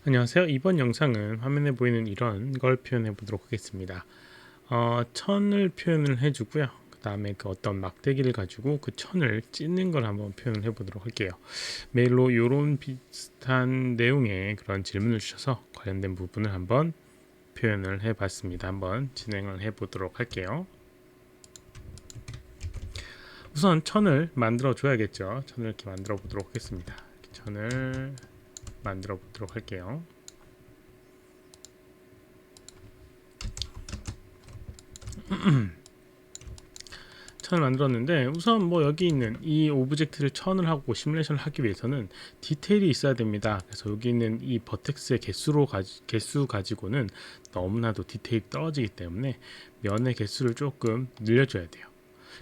안녕하세요. 이번 영상은 화면에 보이는 이런 걸 표현해 보도록 하겠습니다. 천을 표현을 해주고요. 그 다음에 그 어떤 막대기를 가지고 그 천을 찢는 걸 한번 표현을 해 보도록 할게요. 메일로 이런 비슷한 내용의 그런 질문을 주셔서 관련된 부분을 한번 표현을 해 봤습니다. 한번 진행을 해 보도록 할게요. 우선 천을 만들어 줘야겠죠. 천을 이렇게 만들어 보도록 하겠습니다. 이렇게 천을 만들어 보도록 할게요. 천을 만들었는데 우선 뭐 여기 있는 이 오브젝트를 천을 하고 시뮬레이션을 하기 위해서는 디테일이 있어야 됩니다. 그래서 여기 있는 이 버텍스의 개수 가지고는 너무나도 디테일이 떨어지기 때문에 면의 개수를 조금 늘려줘야 돼요.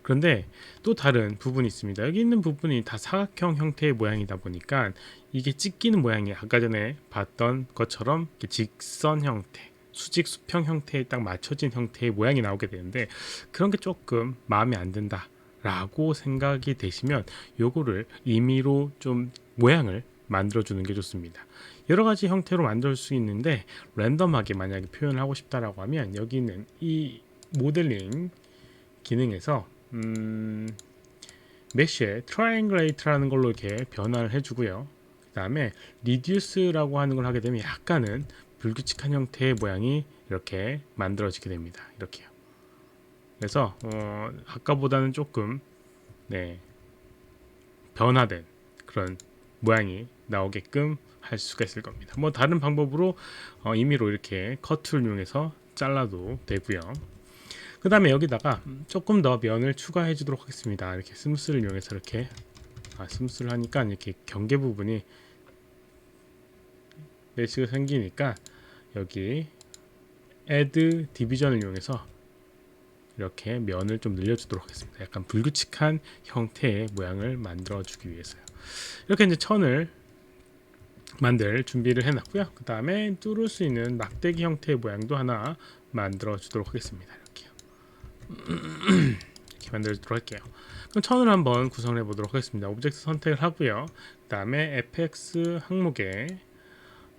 그런데 또 다른 부분이 있습니다. 여기 있는 부분이 다 사각형 형태의 모양이다 보니까 이게 찢기는 모양이 아까 전에 봤던 것처럼 직선 형태, 수직 수평 형태에 딱 맞춰진 형태의 모양이 나오게 되는데 그런 게 조금 마음에 안 든다 라고 생각이 되시면 요거를 임의로 좀 모양을 만들어 주는 게 좋습니다. 여러 가지 형태로 만들 수 있는데 랜덤하게 만약에 표현을 하고 싶다라고 하면 여기 있는 이 모델링 기능에서 메쉬에 트라이앵글레이트라는 걸로 이렇게 변화를 해주고요. 그 다음에 리듀스라고 하는 걸 하게 되면 약간은 불규칙한 형태의 모양이 이렇게 만들어지게 됩니다. 이렇게요. 그래서 아까보다는 조금 변화된 그런 모양이 나오게끔 할 수가 있을 겁니다. 뭐 다른 방법으로 임의로 이렇게 커트를 이용해서 잘라도 되고요. 그 다음에 여기다가 조금 더 면을 추가해 주도록 하겠습니다. 이렇게 스무스를 이용해서 이렇게 스무스를 하니까 이렇게 경계 부분이 메시가 생기니까 여기 add 디비전을 이용해서 이렇게 면을 좀 늘려주도록 하겠습니다. 약간 불규칙한 형태의 모양을 만들어 주기 위해서요. 이렇게 이제 천을 만들 준비를 해놨고요. 그 다음에 뚫을 수 있는 막대기 형태의 모양도 하나 만들어 주도록 하겠습니다. 이렇게 만들도록 할게요. 그럼 천을 한번 구성해 보도록 하겠습니다. 오브젝트 선택을 하고요. 그 다음에 fx 항목에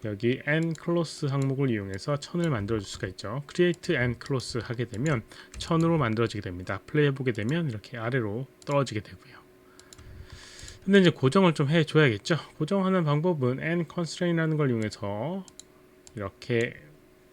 여기 n-close 항목을 이용해서 천을 만들어 줄 수가 있죠. create n-close 하게 되면 천으로 만들어지게 됩니다. 플레이 해보게 되면 이렇게 아래로 떨어지게 되고요. 근데 이제 고정을 좀 해줘야겠죠. 고정하는 방법은 n-constraint라는 걸 이용해서 이렇게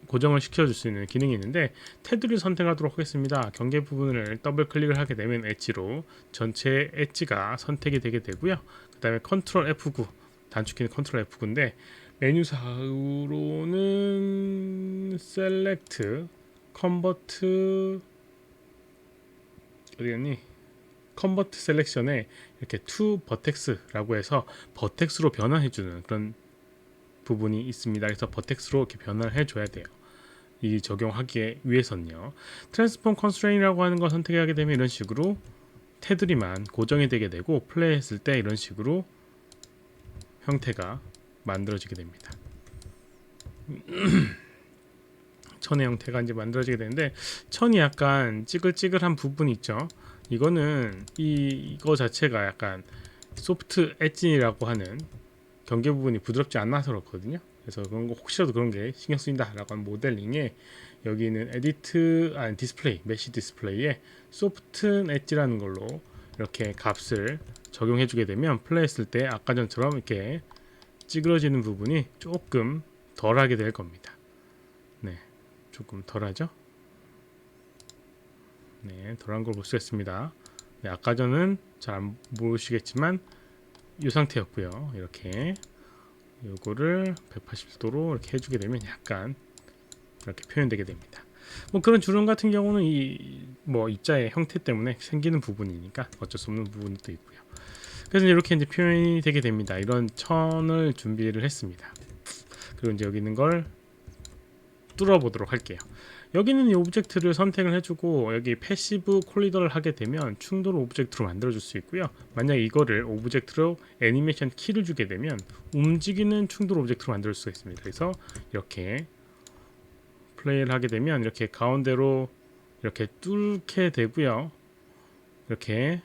고정을 시켜줄 수 있는 기능이 있는데 테두리를 선택하도록 하겠습니다. 경계 부분을 더블 클릭을 하게 되면 엣지로 전체 엣지가 선택이 되게 되고요. 그 다음에 컨트롤 F9 단축키는 컨트롤 F9인데 메뉴상으로는 셀렉트 컨버트 어디였니? 컨버트 셀렉션에 이렇게 to 버텍스라고 해서 버텍스로 변환해주는 그런 부분이 있습니다. 그래서 버텍스로 이렇게 변환을 해줘야 돼요. 이 적용하기 위해서는요. 트랜스폼 컨스트레인이라고 하는 걸 선택하게 되면 이런 식으로 테두리만 고정이 되게 되고 플레이했을 때 이런 식으로 형태가 만들어지게 됩니다. 천의 형태가 이제 만들어지게 되는데 천이 약간 찌글찌글한 부분이 있죠. 이거는 이거 자체가 약간 소프트 엣지라고 하는 경계 부분이 부드럽지 않아서 그렇거든요. 그래서 그런 거 혹시라도 그런 게 신경 쓰인다라고 하는 모델링에 여기는 에디트 디스플레이 메시 디스플레이에 소프트 엣지라는 걸로 이렇게 값을 적용해주게 되면 플레이했을 때 아까 전처럼 이렇게 찌그러지는 부분이 조금 덜하게 될 겁니다. 네, 조금 덜하죠? 네, 덜한 걸 볼 수 있습니다. 네, 아까 전은 잘 안 보시겠지만 이 상태였고요. 이렇게 요거를 180도로 이렇게 해주게 되면 약간 이렇게 표현되게 됩니다. 뭐 그런 주름 같은 경우는 이 뭐 입자의 형태 때문에 생기는 부분이니까 어쩔 수 없는 부분이 또 있고요. 그래서 이렇게 이제 표현이 되게 됩니다. 이런 천을 준비를 했습니다. 그리고 이제 여기 있는 걸 뚫어 보도록 할게요. 여기는 이 오브젝트를 선택을 해주고 여기 패시브 콜리더를 하게 되면 충돌 오브젝트로 만들어 줄 수 있고요. 만약 이거를 오브젝트로 애니메이션 키를 주게 되면 움직이는 충돌 오브젝트로 만들 수가 있습니다. 그래서 이렇게 플레이를 하게 되면 이렇게 가운데로 이렇게 뚫게 되고요. 이렇게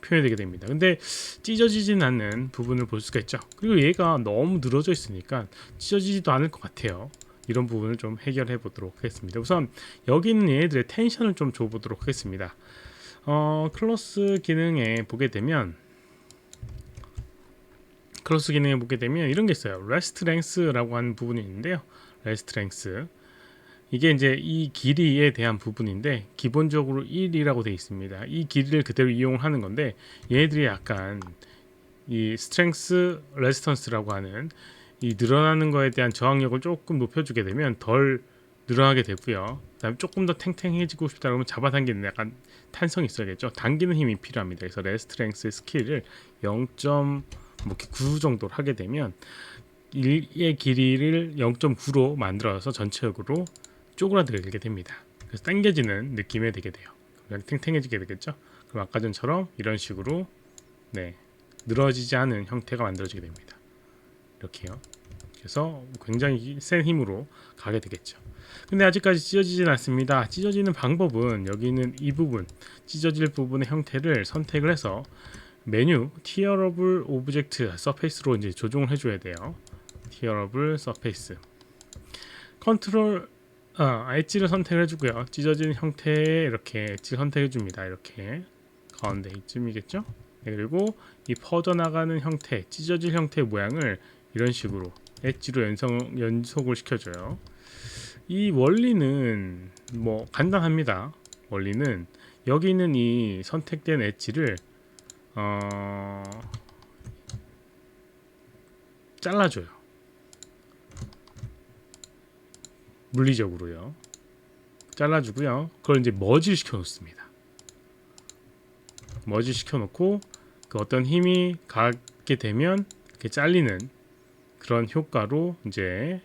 표현되게 됩니다. 근데 찢어지진 않는 부분을 볼 수가 있죠. 그리고 얘가 너무 늘어져 있으니까 찢어지지도 않을 것 같아요. 이런 부분을 좀 해결해 보도록 하겠습니다. 우선 여기 있는 얘네들의 텐션을 좀 줘 보도록 하겠습니다. 클로스 기능에 보게 되면 이런 게 있어요. 레스트 랭스라고 하는 부분이 있는데요. 레스트 랭스, 이게 이제 이 길이에 대한 부분인데 기본적으로 1이라고 되어 있습니다. 이 길이를 그대로 이용을 하는 건데 얘네들이 약간 이 스트렝스 레지스턴스라고 하는 이 늘어나는 거에 대한 저항력을 조금 높여주게 되면 덜 늘어나게 되고요. 그다음에 조금 더 탱탱해지고 싶다 그러면 잡아당기는 약간 탄성이 있어야겠죠. 당기는 힘이 필요합니다. 그래서 레스트렝스 스킬을 0.9 정도로 하게 되면 1의 길이를 0.9로 만들어서 전체적으로 쪼그라들게 됩니다. 그래서 당겨지는 느낌이 되게 돼요. 그냥 탱탱해지게 되겠죠. 그럼 아까 전처럼 이런 식으로 늘어지지 않은 형태가 만들어지게 됩니다. 이렇게요. 그래서 굉장히 센 힘으로 가게 되겠죠. 근데 아직까지 찢어지진 않습니다. 찢어지는 방법은 여기 있는 이 부분, 찢어질 부분의 형태를 선택을 해서 메뉴 Tearable Object Surface로 이제 조정을 해줘야 돼요. Tearable Surface 컨트롤 엣지를 선택을 해주고요. 찢어진 형태에 이렇게 엣지를 선택해줍니다. 이렇게 가운데 이쯤이겠죠. 그리고 이 퍼져나가는 형태, 찢어질 형태의 모양을 이런 식으로 엣지로 연속을 시켜줘요. 이 원리는 뭐 간단합니다. 원리는 여기 있는 이 선택된 엣지를 잘라줘요. 물리적으로요. 잘라주고요. 그걸 이제 머지를 시켜 놓습니다. 머지 시켜 놓고 그 어떤 힘이 가게 되면 이렇게 잘리는 그런 효과로 이제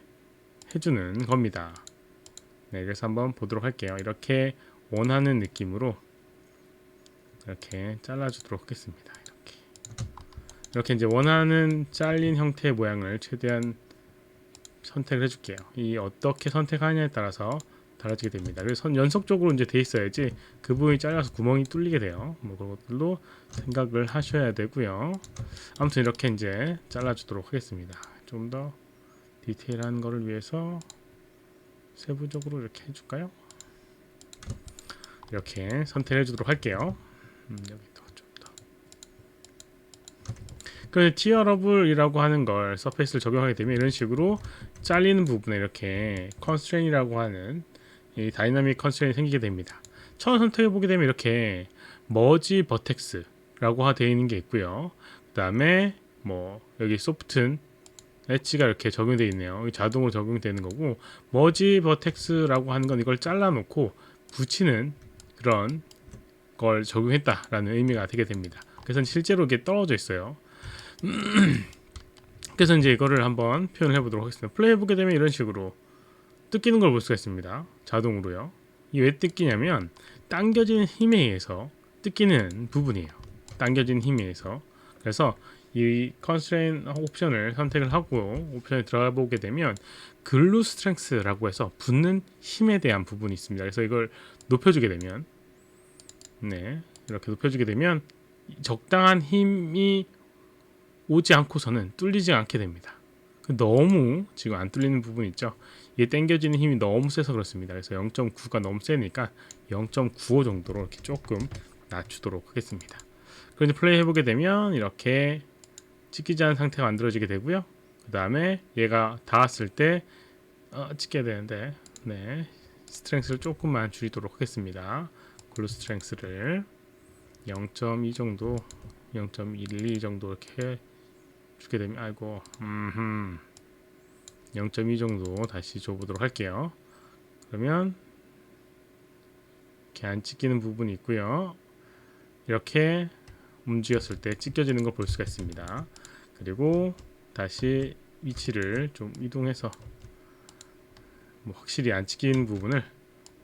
해주는 겁니다. 네, 그래서 한번 보도록 할게요. 이렇게 원하는 느낌으로 이렇게 잘라주도록 하겠습니다. 이렇게 이제 원하는 잘린 형태의 모양을 최대한 선택을 해줄게요. 이 어떻게 선택하느냐에 따라서 달라지게 됩니다. 그래서 연속적으로 이제 돼 있어야지 그 부분이 잘려서 구멍이 뚫리게 돼요. 뭐 그런 것들도 생각을 하셔야 되고요. 아무튼 이렇게 이제 잘라주도록 하겠습니다. 좀 더 디테일한 거를 위해서 세부적으로 이렇게 해줄까요? 이렇게 선택해 주도록 할게요. 여기도 좀 더. 그 티어러블이라고 하는 걸 서페이스를 적용하게 되면 이런 식으로 잘리는 부분에 이렇게 컨스트레인이라고 하는 이 다이나믹 컨스트레인이 생기게 됩니다. 처음 선택해 보게 되면 이렇게 머지 버텍스라고 되어 있는 게 있고요. 그 다음에 뭐 여기 소프튼 엣지가 이렇게 적용되어 있네요. 자동으로 적용되는 거고, 머지 버텍스라고 하는 건 이걸 잘라놓고 붙이는 그런 걸 적용했다라는 의미가 되게 됩니다. 그래서 실제로 이게 떨어져 있어요. 그래서 이제 이거를 한번 표현을 해보도록 하겠습니다. 플레이 해보게 되면 이런 식으로 뜯기는 걸 볼 수가 있습니다. 자동으로요. 이게 왜 뜯기냐면 당겨지는 힘에 의해서 뜯기는 부분이에요. 당겨지는 힘에 의해서. 그래서 이 컨스트레인 옵션을 선택을 하고 옵션에 들어가 보게 되면 글루 스트렝스라고 해서 붙는 힘에 대한 부분이 있습니다. 그래서 이걸 높여주게 되면 이렇게 높여주게 되면 적당한 힘이 오지 않고서는 뚫리지 않게 됩니다. 너무 지금 안 뚫리는 부분 있죠. 이게 당겨지는 힘이 너무 세서 그렇습니다. 그래서 0.9가 너무 세니까 0.95 정도로 이렇게 조금 낮추도록 하겠습니다. 그런데 플레이 해보게 되면 이렇게 찢기지 않은 상태가 만들어지게 되고요. 그 다음에 얘가 닿았을 때 찢게 되는데 스트렝스를 조금만 줄이도록 하겠습니다. 글루 스트렝스를 0.2 정도 0.12 정도 이렇게 주게 되면 0.2 정도 다시 줘보도록 할게요. 그러면 이렇게 안 찢기는 부분이 있고요. 이렇게 움직였을 때 찢겨지는 걸 볼 수가 있습니다. 그리고 다시 위치를 좀 이동해서 확실히 안 찢기는 부분을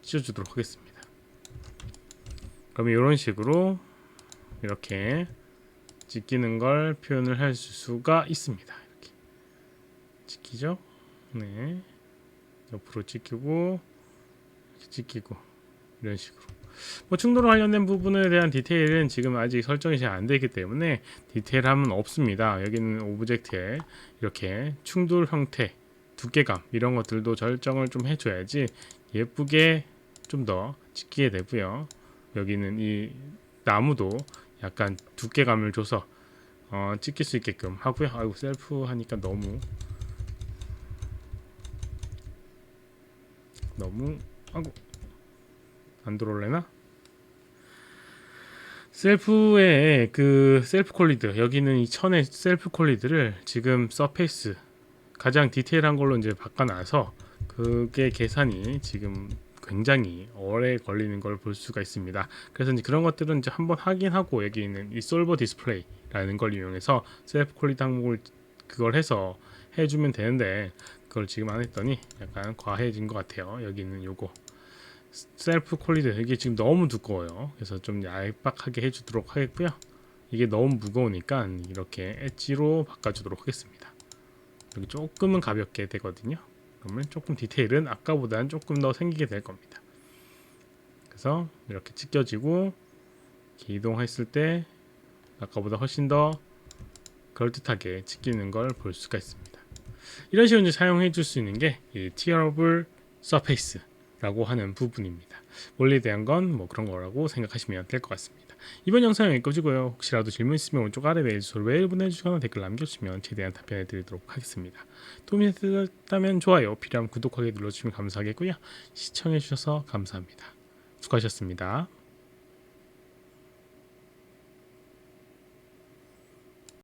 찢어주도록 하겠습니다. 그러면 이런 식으로 이렇게 찢기는 걸 표현을 할 수가 있습니다. 이렇게 찢기죠? 옆으로 찢기고 이런 식으로. 뭐 충돌 관련된 부분에 대한 디테일은 지금 아직 설정이 잘 안 되기 때문에 디테일함은 없습니다. 여기는 오브젝트에 이렇게 충돌 형태, 두께감 이런 것들도 설정을 좀 해줘야지 예쁘게 좀 더 찍히게 되고요. 여기는 이 나무도 약간 두께감을 줘서 찍힐 수 있게끔 하고요. 아이고 셀프 하니까 너무 아이고 안 들어올래나? 셀프의 그 셀프 콜리드 여기는 이 천의 셀프 콜리드를 지금 서페이스 가장 디테일한 걸로 이제 바꿔놔서 그게 계산이 지금 굉장히 오래 걸리는 걸 볼 수가 있습니다. 그래서 이제 그런 것들은 이제 한번 확인하고 여기 있는 이 솔버 디스플레이라는 걸 이용해서 셀프 퀄리티 항목을 그걸 해서 해주면 되는데 그걸 지금 안 했더니 약간 과해진 것 같아요. 여기 있는 요거 셀프 퀄리티 이게 지금 너무 두꺼워요. 그래서 좀 얄팍하게 해주도록 하겠고요. 이게 너무 무거우니까 이렇게 엣지로 바꿔주도록 하겠습니다. 여기 조금은 가볍게 되거든요. 그러면 조금 디테일은 아까보다는 조금 더 생기게 될 겁니다. 그래서 이렇게 찢겨지고 이동했을 때 아까보다 훨씬 더 그럴듯하게 찢기는 걸 볼 수가 있습니다. 이런 식으로 이제 사용해 줄 수 있는 게 이 Tearable Surface라고 하는 부분입니다. 원리에 대한 건 뭐 그런 거라고 생각하시면 될 것 같습니다. 이번 영상은 여기까지고요. 혹시라도 질문 있으면 오른쪽 아래 메일 주소로 메일 보내주시거나 댓글 남겨주시면 최대한 답변해 드리도록 하겠습니다. 도움이 되셨다면 좋아요, 필요하면 구독하기 눌러주시면 감사하겠고요. 시청해 주셔서 감사합니다. 수고하셨습니다.